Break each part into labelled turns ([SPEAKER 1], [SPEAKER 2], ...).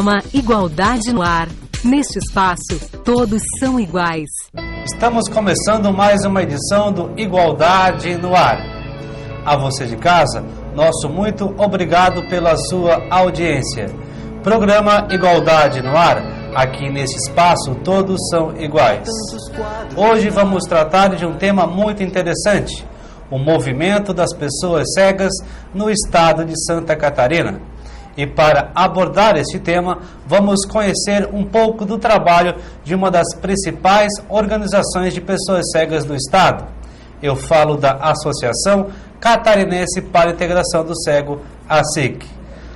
[SPEAKER 1] Programa Igualdade no Ar. Neste espaço, todos são iguais.
[SPEAKER 2] Estamos começando mais uma edição do Igualdade no Ar. A você de casa, nosso muito obrigado pela sua audiência. Programa Igualdade no Ar. Aqui neste espaço, todos são iguais. Hoje vamos tratar de um tema muito interessante: o movimento das pessoas cegas no estado de Santa Catarina. E para abordar este tema, vamos conhecer um pouco do trabalho de uma das principais organizações de pessoas cegas do estado. Eu falo da Associação Catarinense para a Integração do Cego, ACIC.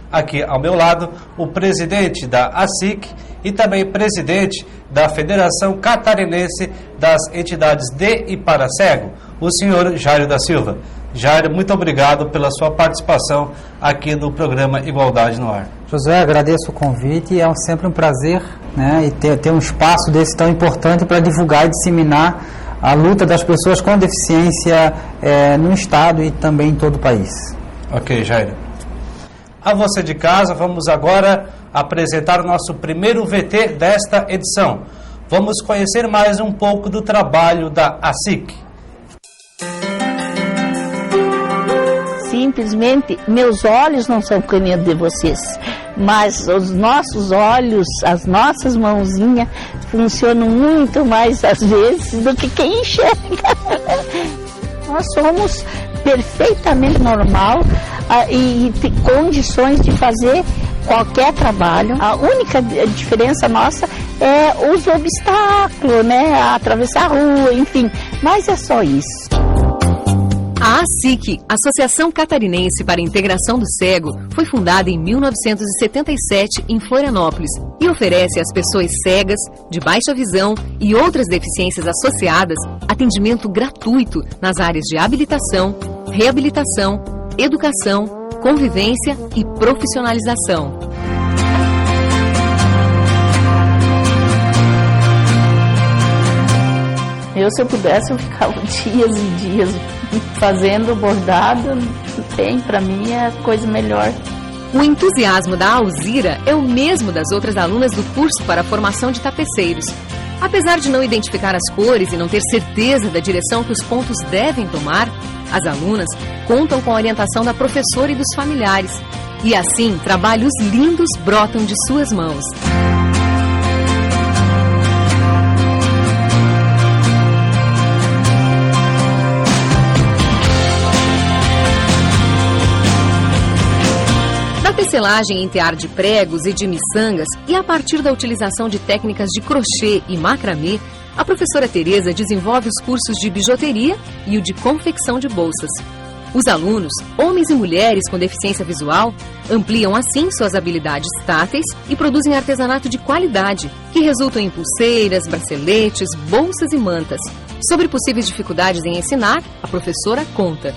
[SPEAKER 2] Aqui ao meu lado, o presidente da ACIC e também presidente da Federação Catarinense das Entidades de e para Cego, o senhor Jairo da Silva. Jairo, muito obrigado pela sua participação aqui no programa Igualdade no Ar.
[SPEAKER 3] José, agradeço o convite, é sempre um prazer, né, e ter um espaço desse tão importante para divulgar e disseminar a luta das pessoas com deficiência no estado e também em todo o país.
[SPEAKER 2] Ok, Jairo. A você de casa, vamos agora apresentar o nosso primeiro VT desta edição. Vamos conhecer mais um pouco do trabalho da ACIC.
[SPEAKER 4] Simplesmente, meus olhos não são caminho de vocês, mas os nossos olhos, as nossas mãozinhas funcionam muito mais às vezes do que quem enxerga. Nós somos perfeitamente normal e tem condições de fazer qualquer trabalho. A única diferença nossa é os obstáculos, né? Atravessar a rua, enfim, mas é só isso.
[SPEAKER 1] A ACIC, Associação Catarinense para a Integração do Cego, foi fundada em 1977 em Florianópolis e oferece às pessoas cegas, de baixa visão e outras deficiências associadas atendimento gratuito nas áreas de habilitação, reabilitação, educação, convivência e profissionalização.
[SPEAKER 4] Se eu pudesse, eu ficava dias e dias fazendo bordado. Para mim é a coisa melhor.
[SPEAKER 1] O entusiasmo da Alzira é o mesmo das outras alunas do curso para a formação de tapeceiros. Apesar de não identificar as cores e não ter certeza da direção que os pontos devem tomar, as alunas contam com a orientação da professora e dos familiares. E assim, trabalhos lindos brotam de suas mãos. Tecelagem em tear de pregos e de miçangas e a partir da utilização de técnicas de crochê e macramê, a professora Tereza desenvolve os cursos de bijuteria e o de confecção de bolsas. Os alunos, homens e mulheres com deficiência visual, ampliam assim suas habilidades táteis e produzem artesanato de qualidade, que resultam em pulseiras, braceletes, bolsas e mantas. Sobre possíveis dificuldades em ensinar, a professora conta.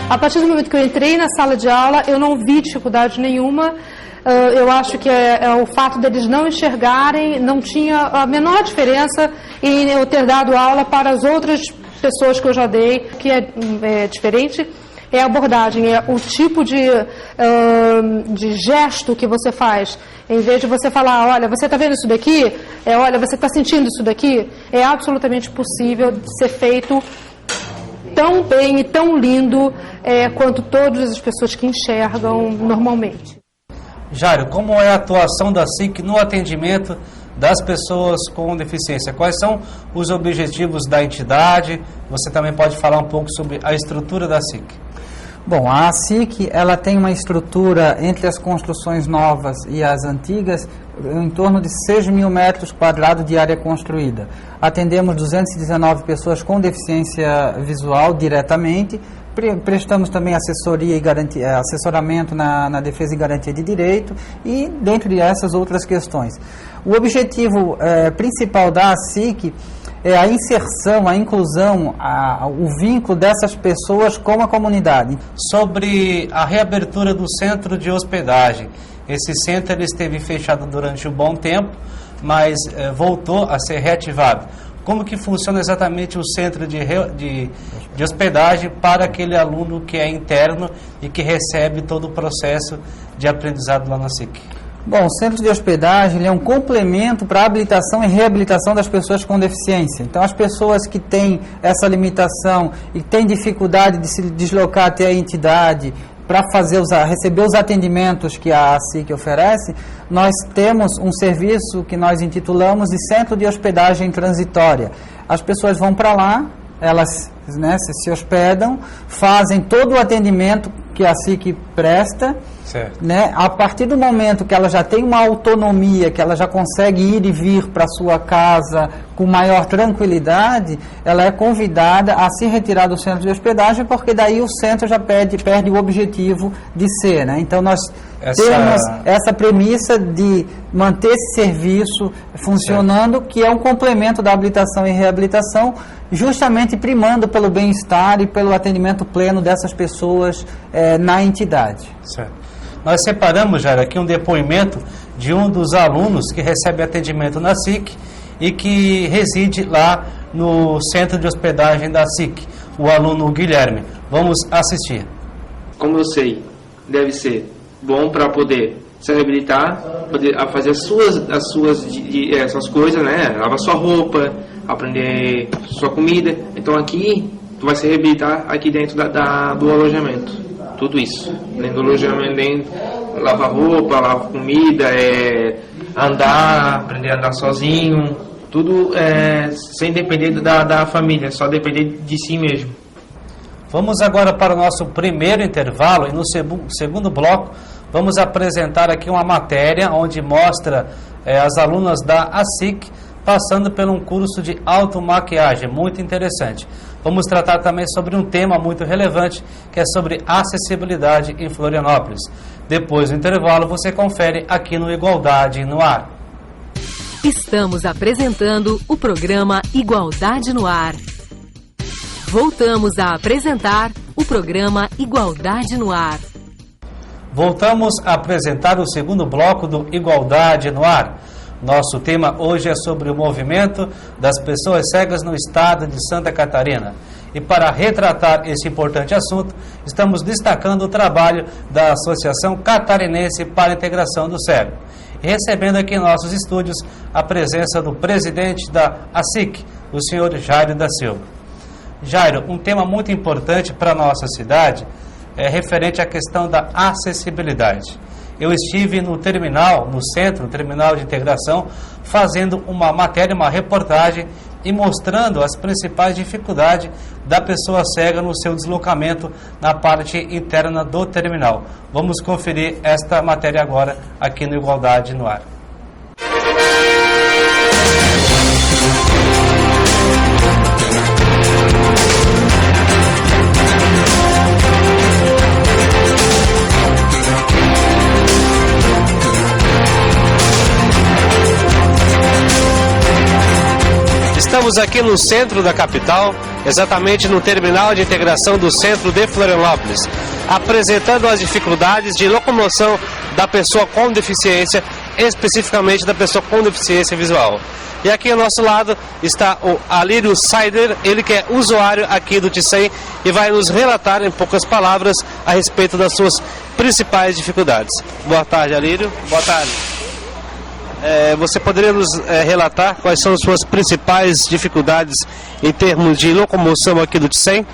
[SPEAKER 5] A partir do momento que eu entrei na sala de aula, eu não vi dificuldade nenhuma. Eu acho que é o fato deles não enxergarem, não tinha a menor diferença em eu ter dado aula para as outras pessoas que eu já dei, que é diferente. É a abordagem, é o tipo de gesto que você faz. Em vez de você falar, olha, você está vendo isso daqui? Olha, você está sentindo isso daqui? É absolutamente possível de ser feito tão bem e tão lindo quanto todas as pessoas que enxergam normalmente.
[SPEAKER 2] Jairo, como é a atuação da ACIC no atendimento das pessoas com deficiência? Quais são os objetivos da entidade? Você também pode falar um pouco sobre a estrutura da ACIC.
[SPEAKER 3] Bom, a ACIC ela tem uma estrutura entre as construções novas e as antigas em torno de 6 mil metros quadrados de área construída. Atendemos 219 pessoas com deficiência visual diretamente, prestamos também assessoria e assessoramento na defesa e garantia de direito e dentro de essas outras questões. O objetivo principal da ACIC é a inserção, a inclusão, o vínculo dessas pessoas com a comunidade.
[SPEAKER 2] Sobre a reabertura do centro de hospedagem, esse centro ele esteve fechado durante um bom tempo, mas voltou a ser reativado. Como que funciona exatamente o centro de hospedagem para aquele aluno que é interno e que recebe todo o processo de aprendizado lá na ACIC?
[SPEAKER 3] Bom, o centro de hospedagem ele é um complemento para a habilitação e reabilitação das pessoas com deficiência. Então, as pessoas que têm essa limitação e têm dificuldade de se deslocar até a entidade para receber os atendimentos que a ASIC oferece, nós temos um serviço que nós intitulamos de Centro de Hospedagem Transitória. As pessoas vão para lá, elas se hospedam, fazem todo o atendimento que a ASIC presta, a partir do momento que ela já tem uma autonomia, que ela já consegue ir e vir para sua casa com maior tranquilidade, ela é convidada a se retirar do centro de hospedagem, porque daí o centro já perde o objetivo de ser. Então nós temos essa premissa de manter esse serviço funcionando, que é um complemento da habilitação e reabilitação, justamente primando pelo bem-estar e pelo atendimento pleno dessas pessoas na entidade.
[SPEAKER 2] Certo. Nós separamos, Jairo, aqui um depoimento de um dos alunos que recebe atendimento na SIC e que reside lá no centro de hospedagem da SIC, o aluno Guilherme. Vamos assistir.
[SPEAKER 6] Como eu sei, deve ser bom para poder se reabilitar, poder fazer as suas coisas, lavar sua roupa, aprender sua comida. Então aqui, tu vai se reabilitar aqui dentro do alojamento. Tudo isso. Dentro do alojamento, lavar roupa, lavar comida, aprender a andar sozinho. Tudo sem depender da família, só depender de si mesmo.
[SPEAKER 2] Vamos agora para o nosso primeiro intervalo e no segundo bloco vamos apresentar aqui uma matéria onde mostra as alunas da ASIC passando por um curso de automaquiagem, muito interessante. Vamos tratar também sobre um tema muito relevante, que é sobre acessibilidade em Florianópolis. Depois do intervalo, você confere aqui no Igualdade no Ar.
[SPEAKER 1] Estamos apresentando o programa Igualdade no Ar. Voltamos a apresentar o programa Igualdade no Ar.
[SPEAKER 2] Voltamos a apresentar o segundo bloco do Igualdade no Ar. Nosso tema hoje é sobre o movimento das pessoas cegas no estado de Santa Catarina. E para retratar esse importante assunto, estamos destacando o trabalho da Associação Catarinense para a Integração do Cego. E recebendo aqui em nossos estúdios a presença do presidente da ASIC, o senhor Jairo da Silva. Jairo, um tema muito importante para a nossa cidade é referente à questão da acessibilidade. Eu estive no terminal, no centro, no terminal de integração, fazendo uma matéria, uma reportagem e mostrando as principais dificuldades da pessoa cega no seu deslocamento na parte interna do terminal. Vamos conferir esta matéria agora aqui no Igualdade no Ar. Estamos aqui no centro da capital, exatamente no terminal de integração do centro de Florianópolis, apresentando as dificuldades de locomoção da pessoa com deficiência, especificamente da pessoa com deficiência visual. E aqui ao nosso lado está o Alírio Saider, ele que é usuário aqui do Ticem e vai nos relatar em poucas palavras a respeito das suas principais dificuldades. Boa tarde, Alírio. Boa tarde. Você poderia nos relatar quais são as suas principais dificuldades em termos de locomoção aqui do Ticem?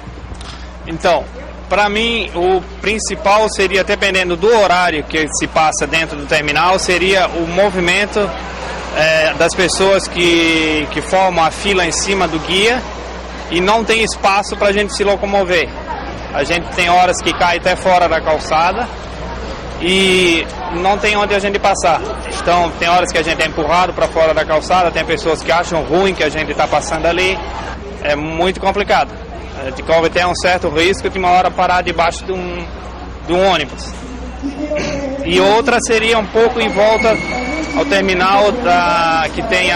[SPEAKER 7] Então, para mim, o principal seria, dependendo do horário que se passa dentro do terminal, seria o movimento das pessoas que formam a fila em cima do guia e não tem espaço para a gente se locomover. A gente tem horas que cai até fora da calçada e não tem onde a gente passar. Então tem horas que a gente é empurrado para fora da calçada, tem pessoas que acham ruim que a gente está passando ali. É muito complicado. A gente corre até um certo risco de uma hora parar debaixo de um ônibus. E outra seria um pouco em volta ao terminal que tem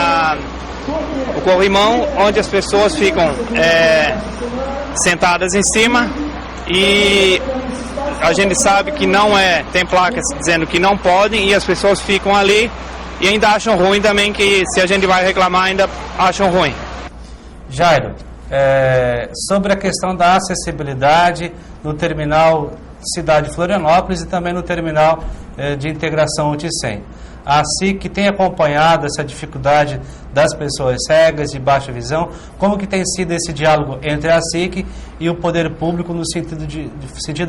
[SPEAKER 7] o corrimão, onde as pessoas ficam sentadas em cima e a gente sabe que não tem placas dizendo que não podem e as pessoas ficam ali e ainda acham ruim também, que se a gente vai reclamar ainda acham ruim.
[SPEAKER 2] Jairo, sobre a questão da acessibilidade no terminal cidade de Florianópolis e também no terminal de integração UTICEM. A SIC tem acompanhado essa dificuldade das pessoas cegas, de baixa visão. Como que tem sido esse diálogo entre a SIC e o poder público no sentido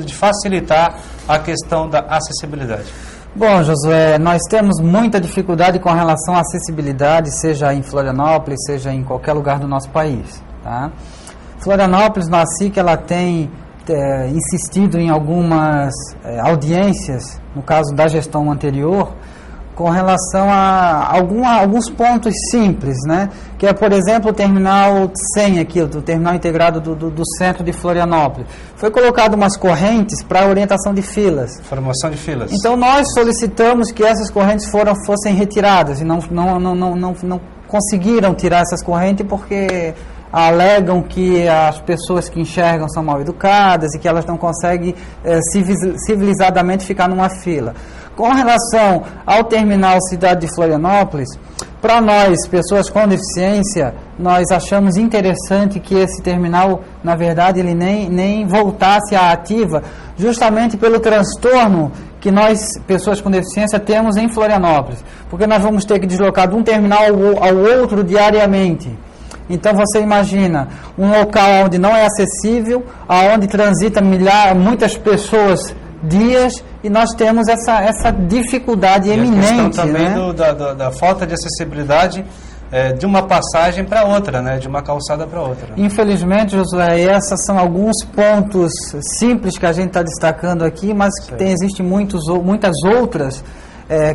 [SPEAKER 2] de facilitar a questão da acessibilidade?
[SPEAKER 3] Bom, Josué, nós temos muita dificuldade com relação à acessibilidade, seja em Florianópolis, seja em qualquer lugar do nosso país. Tá? Florianópolis, na SIC, ela tem insistido em algumas audiências, no caso da gestão anterior, com relação a alguns pontos simples, né? Que é, por exemplo, o terminal 100 aqui, o terminal integrado do centro de Florianópolis. Foi colocado umas correntes para orientação de filas.
[SPEAKER 2] Formação de filas.
[SPEAKER 3] Então nós solicitamos que essas correntes fossem retiradas e não conseguiram tirar essas correntes porque alegam que as pessoas que enxergam são mal educadas e que elas não conseguem civilizadamente ficar numa fila. Com relação ao terminal Cidade de Florianópolis, para nós, pessoas com deficiência, nós achamos interessante que esse terminal, na verdade, ele nem voltasse à ativa, justamente pelo transtorno que nós, pessoas com deficiência, temos em Florianópolis, porque nós vamos ter que deslocar de um terminal ao outro diariamente. Então você imagina um local onde não é acessível, aonde transita muitas pessoas dias, e nós temos essa dificuldade eminente.
[SPEAKER 2] A questão também,
[SPEAKER 3] né?
[SPEAKER 2] da falta de acessibilidade de uma passagem para outra, né? De uma calçada para outra.
[SPEAKER 3] Infelizmente, Josué, esses são alguns pontos simples que a gente está destacando aqui, mas que existem muitas outras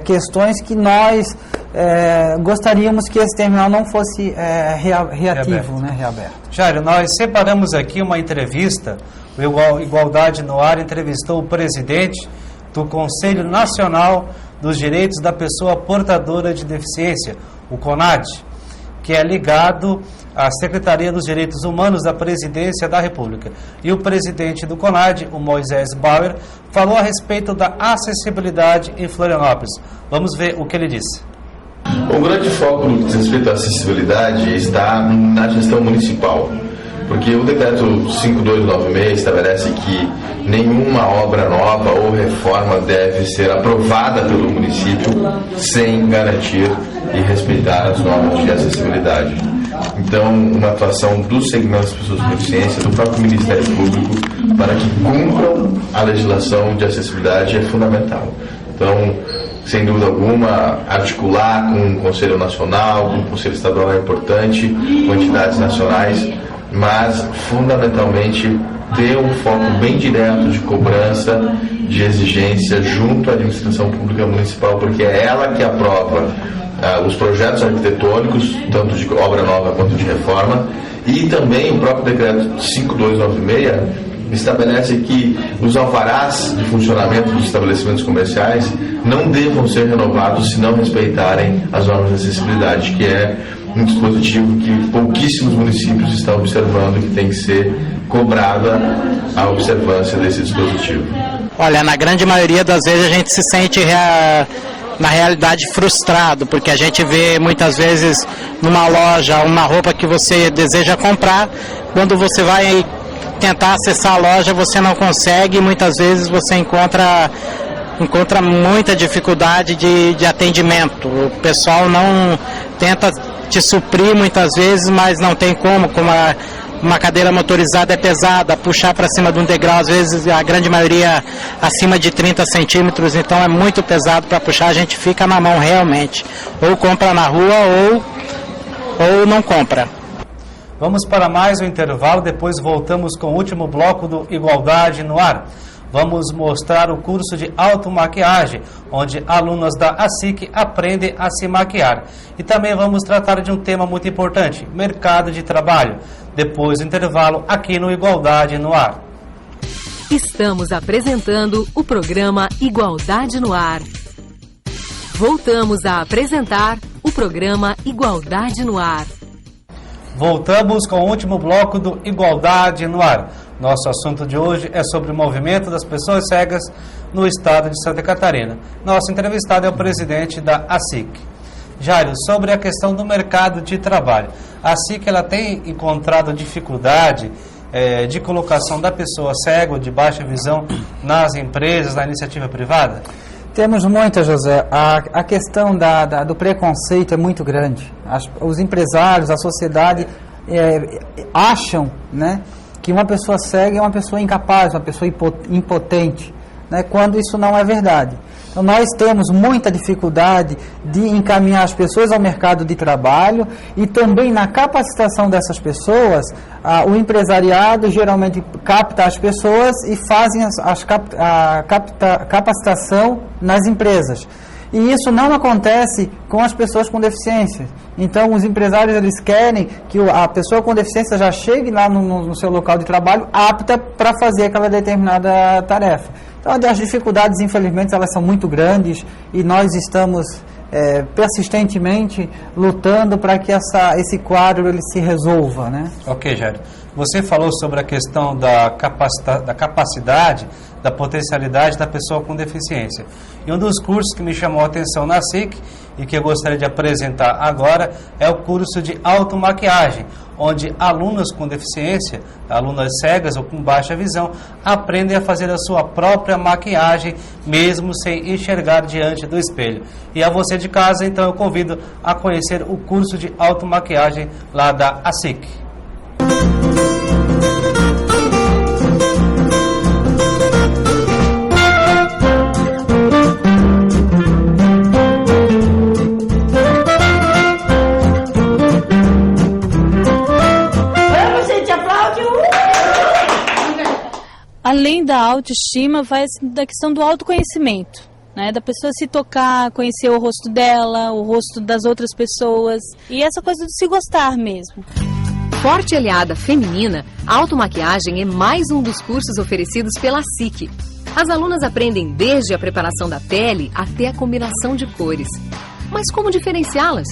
[SPEAKER 3] questões que nós gostaríamos que esse terminal não fosse reativo, reaberto.
[SPEAKER 2] Jairo, nós separamos aqui uma entrevista. O Igualdade no Ar entrevistou o presidente do Conselho Nacional dos Direitos da Pessoa Portadora de Deficiência, o CONAD, que é ligado à Secretaria dos Direitos Humanos da Presidência da República. E o presidente do CONAD, o Moisés Bauer, falou a respeito da acessibilidade em Florianópolis. Vamos ver o que ele disse.
[SPEAKER 8] O grande foco no que diz respeito à acessibilidade está na gestão municipal, porque o decreto 5296 estabelece que nenhuma obra nova ou reforma deve ser aprovada pelo município sem garantir e respeitar as normas de acessibilidade. Então, uma atuação do segmento das pessoas com deficiência, do próprio Ministério Público, para que cumpram a legislação de acessibilidade é fundamental. Então, sem dúvida alguma, articular com o Conselho Nacional, com o Conselho Estadual é importante, com entidades nacionais, mas, fundamentalmente, ter um foco bem direto de cobrança, de exigência junto à administração pública municipal, porque é ela que aprova os projetos arquitetônicos, tanto de obra nova quanto de reforma, e também o próprio decreto 5296 estabelece que os alvarás de funcionamento dos estabelecimentos comerciais não devam ser renovados se não respeitarem as normas de acessibilidade, que é um dispositivo que pouquíssimos municípios estão observando, que tem que ser cobrada a observância desse dispositivo.
[SPEAKER 9] Olha, na grande maioria das vezes a gente se sente na realidade frustrado, porque a gente vê muitas vezes numa loja uma roupa que você deseja comprar, quando você vai tentar acessar a loja você não consegue, muitas vezes você encontra muita dificuldade de atendimento. O pessoal não tenta te suprir muitas vezes, mas não tem como uma cadeira motorizada é pesada, puxar para cima de um degrau, às vezes a grande maioria acima de 30 centímetros, então é muito pesado para puxar, a gente fica na mão realmente. Ou compra na rua ou não compra.
[SPEAKER 2] Vamos para mais um intervalo, depois voltamos com o último bloco do Igualdade no Ar. Vamos mostrar o curso de automaquiagem, onde alunas da ASIC aprendem a se maquiar. E também vamos tratar de um tema muito importante, mercado de trabalho. Depois do intervalo, aqui no Igualdade no Ar.
[SPEAKER 1] Estamos apresentando o programa Igualdade no Ar. Voltamos a apresentar o programa Igualdade no Ar.
[SPEAKER 2] Voltamos com o último bloco do Igualdade no Ar. Nosso assunto de hoje é sobre o movimento das pessoas cegas no estado de Santa Catarina. Nosso entrevistado é o presidente da ASIC. Jairo, sobre a questão do mercado de trabalho. A ASIC ela tem encontrado dificuldade de colocação da pessoa cega ou de baixa visão nas empresas, na iniciativa privada?
[SPEAKER 3] Temos muitas, José. A questão do preconceito é muito grande. Os empresários, a sociedade acham, né, que uma pessoa cega é uma pessoa incapaz, uma pessoa impotente, né, quando isso não é verdade. Então, nós temos muita dificuldade de encaminhar as pessoas ao mercado de trabalho e também na capacitação dessas pessoas. O empresariado geralmente capta as pessoas e fazem a capacitação nas empresas. E isso não acontece com as pessoas com deficiência. Então, os empresários, eles querem que a pessoa com deficiência já chegue lá no seu local de trabalho apta para fazer aquela determinada tarefa. Então, as dificuldades, infelizmente, elas são muito grandes e nós estamos persistentemente lutando para que esse quadro ele se resolva, né?
[SPEAKER 2] Ok, Jairo. Você falou sobre a questão da capacidade, da potencialidade da pessoa com deficiência. E um dos cursos que me chamou a atenção na SIC e que eu gostaria de apresentar agora é o curso de automaquiagem, onde alunos com deficiência, alunas cegas ou com baixa visão, aprendem a fazer a sua própria maquiagem, mesmo sem enxergar diante do espelho. E a você de casa, então, eu convido a conhecer o curso de automaquiagem lá da ASIC.
[SPEAKER 10] Além da autoestima, vai da questão do autoconhecimento, né? Da pessoa se tocar, conhecer o rosto dela, o rosto das outras pessoas e essa coisa de se gostar mesmo.
[SPEAKER 1] Forte aliada feminina, a automaquiagem é mais um dos cursos oferecidos pela SIC. As alunas aprendem desde a preparação da pele até a combinação de cores. Mas como diferenciá-las?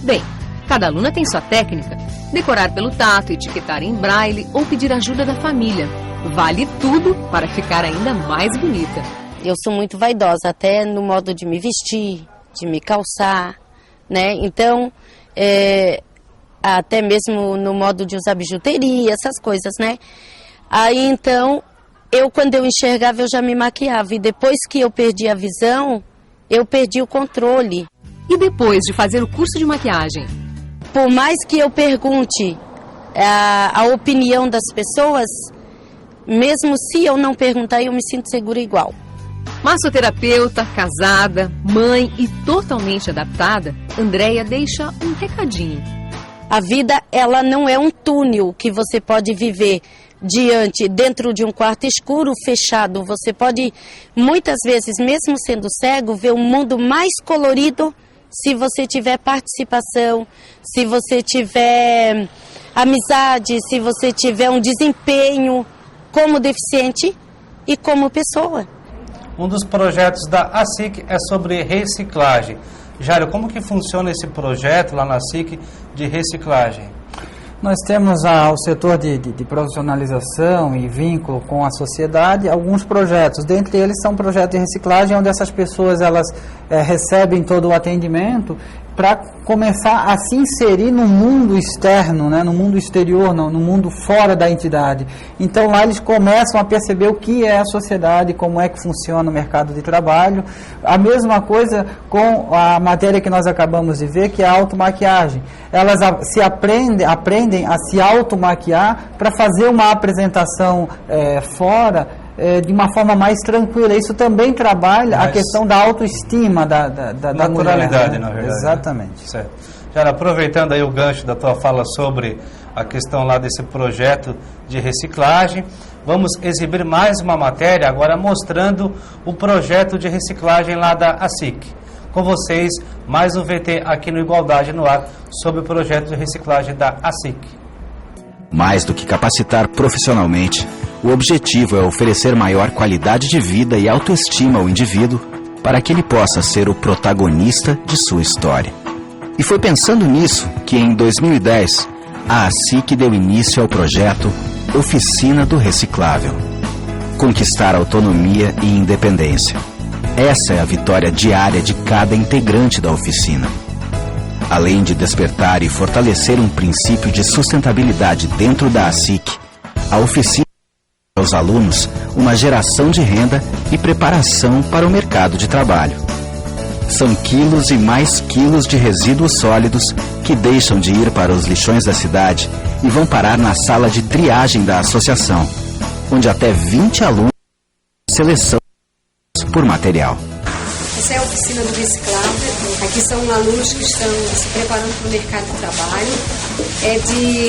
[SPEAKER 1] Bem, cada aluna tem sua técnica. Decorar pelo tato, etiquetar em braille ou pedir ajuda da família. Vale tudo para ficar ainda mais bonita.
[SPEAKER 4] Eu sou muito vaidosa, até no modo de me vestir, de me calçar, né? Então, até mesmo no modo de usar bijuteria, essas coisas, né? Aí, então, quando eu enxergava, eu já me maquiava. E depois que eu perdi a visão, eu perdi o controle.
[SPEAKER 1] E depois de fazer o curso de maquiagem?
[SPEAKER 4] Por mais que eu pergunte a opinião das pessoas, mesmo se eu não perguntar, eu me sinto segura igual.
[SPEAKER 1] Massoterapeuta, casada, mãe e totalmente adaptada, Andréia deixa um recadinho.
[SPEAKER 4] A vida, ela não é um túnel que você pode viver dentro de um quarto escuro, fechado. Você pode, muitas vezes, mesmo sendo cego, ver um mundo mais colorido se você tiver participação, se você tiver amizade, se você tiver um desempenho como deficiente e como pessoa.
[SPEAKER 2] Um dos projetos da ASIC é sobre reciclagem. Jairo, como que funciona esse projeto lá na ASIC de reciclagem?
[SPEAKER 3] Nós temos o setor de profissionalização e vínculo com a sociedade, alguns projetos. Dentre eles são projetos de reciclagem, onde essas pessoas elas recebem todo o atendimento para começar a se inserir no mundo externo, né, no mundo exterior, no mundo fora da entidade. Então lá eles começam a perceber o que é a sociedade, como é que funciona o mercado de trabalho. A mesma coisa com a matéria que nós acabamos de ver, que é a automaquiagem. Elas aprendem a se automaquiar para fazer uma apresentação fora, de uma forma mais tranquila. Isso também trabalha a questão da autoestima da
[SPEAKER 2] naturalidade,
[SPEAKER 3] mulher, né?
[SPEAKER 2] Na verdade.
[SPEAKER 3] Exatamente.
[SPEAKER 2] Né? Certo. Já aproveitando aí o gancho da tua fala sobre a questão lá desse projeto de reciclagem, vamos exibir mais uma matéria agora mostrando o projeto de reciclagem lá da ASIC. Com vocês, mais um VT aqui no Igualdade no Ar sobre o projeto de reciclagem da ASIC.
[SPEAKER 11] Mais do que capacitar profissionalmente, o objetivo é oferecer maior qualidade de vida e autoestima ao indivíduo para que ele possa ser o protagonista de sua história. E foi pensando nisso que, em 2010, a ASIC deu início ao projeto Oficina do Reciclável. Conquistar autonomia e independência. Essa é a vitória diária de cada integrante da oficina. Além de despertar e fortalecer um princípio de sustentabilidade dentro da ASIC, a oficina aos alunos uma geração de renda e preparação para o mercado de trabalho. São quilos e mais quilos de resíduos sólidos que deixam de ir para os lixões da cidade e vão parar na sala de triagem da associação, onde até 20 alunos seleção por material.
[SPEAKER 12] Essa é a oficina do reciclável. Aqui são alunos que estão se preparando para o mercado de trabalho.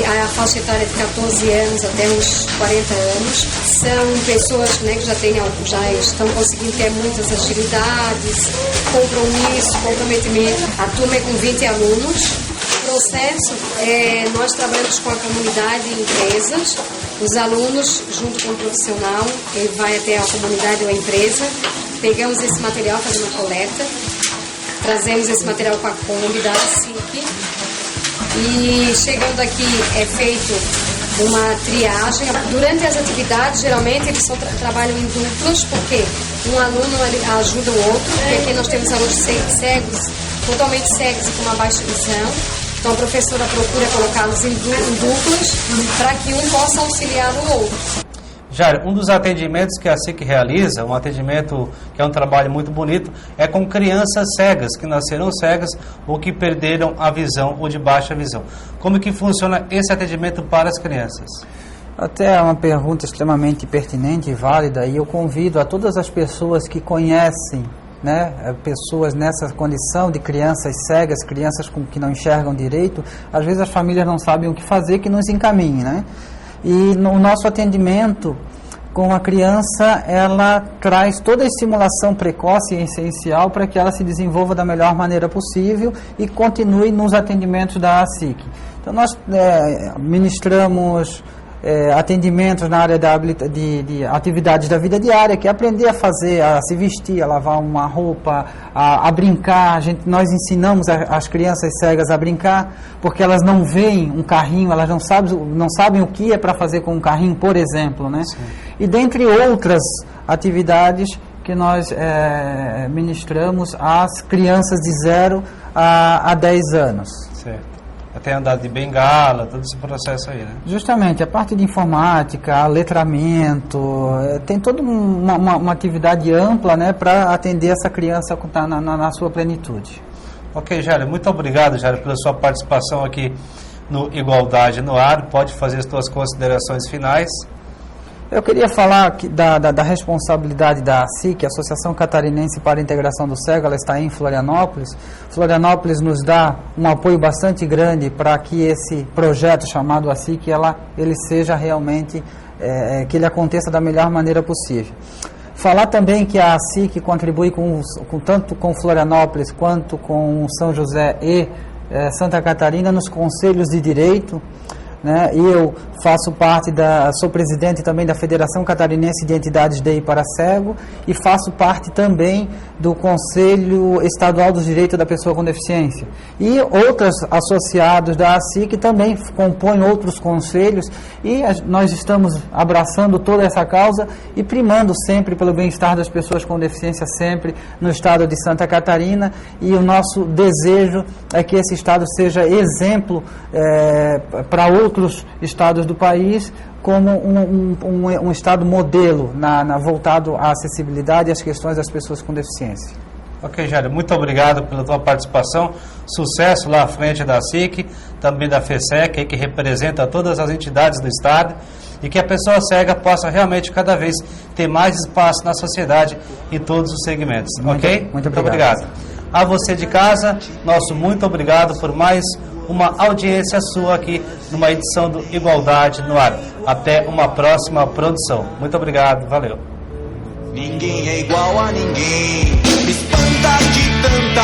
[SPEAKER 12] A faixa etária de 14 anos até uns 40 anos. São pessoas, que já estão conseguindo ter muitas agilidades, compromisso, comprometimento. A turma é com 20 alunos. O processo, nós trabalhamos com a comunidade e empresas. Os alunos, junto com o profissional, ele vai até a comunidade ou a empresa. Pegamos esse material, fazemos uma coleta, trazemos esse material com a Kombi da SIC e chegando aqui é feito uma triagem. Durante as atividades, geralmente eles trabalham em duplas, porque um aluno ajuda o outro, porque aqui nós temos alunos cegos, totalmente cegos e com uma baixa visão. Então a professora procura colocá-los em duplas para que um possa auxiliar o outro.
[SPEAKER 2] Jairo, um dos atendimentos que a SIC realiza, um atendimento que é um trabalho muito bonito, é com crianças cegas, que nasceram cegas ou que perderam a visão ou de baixa visão. Como que funciona esse atendimento para as crianças?
[SPEAKER 3] Até é uma pergunta extremamente pertinente e válida, e eu convido a todas as pessoas que conhecem, pessoas nessa condição de crianças cegas, crianças que não enxergam direito, às vezes as famílias não sabem o que fazer, que nos encaminhem, E no nosso atendimento com a criança, ela traz toda a estimulação precoce e essencial para que ela se desenvolva da melhor maneira possível e continue nos atendimentos da SIC. Então nós ministramos atendimentos na área de atividades da vida diária, que é aprender a fazer, a se vestir, a lavar uma roupa, a brincar. Nós ensinamos as crianças cegas a brincar, porque elas não veem um carrinho, elas não sabem o que é para fazer com um carrinho, por exemplo, Sim. E dentre outras atividades que nós ministramos às crianças de 0 a 10 anos.
[SPEAKER 2] Certo. Até andar de bengala, todo esse processo aí,
[SPEAKER 3] Justamente, a parte de informática, letramento, tem toda uma atividade ampla, para atender essa criança que está na sua plenitude.
[SPEAKER 2] Ok, Jairo, muito obrigado, Jairo, pela sua participação aqui no Igualdade no Ar. Pode fazer as suas considerações finais.
[SPEAKER 3] Eu queria falar da responsabilidade da ACIC, Associação Catarinense para a Integração do Cego. Ela está em Florianópolis. Florianópolis nos dá um apoio bastante grande para que esse projeto chamado ACIC, ele seja realmente, que ele aconteça da melhor maneira possível. Falar também que a ACIC contribui tanto com Florianópolis quanto com São José e Santa Catarina nos conselhos de direito. E eu sou presidente também da Federação Catarinense de Entidades DEI para Cego e faço parte também do Conselho Estadual dos Direitos da Pessoa com Deficiência. E outros associados da ACIC também compõem outros conselhos e nós estamos abraçando toda essa causa e primando sempre pelo bem-estar das pessoas com deficiência, sempre no estado de Santa Catarina, e o nosso desejo é que esse estado seja exemplo para outros estados do país, como um estado modelo voltado à acessibilidade e às questões das pessoas com deficiência.
[SPEAKER 2] Ok, Jairo, muito obrigado pela tua participação. Sucesso lá à frente da SIC, também da FESEC, que representa todas as entidades do estado, e que a pessoa cega possa realmente cada vez ter mais espaço na sociedade em todos os segmentos. Ok?
[SPEAKER 3] Muito obrigado.
[SPEAKER 2] A você de casa, nosso muito obrigado por mais uma audiência sua aqui numa edição do Igualdade no Ar. Até uma próxima produção. Muito obrigado, valeu.
[SPEAKER 13] Ninguém é igual a ninguém, me espanta de tanto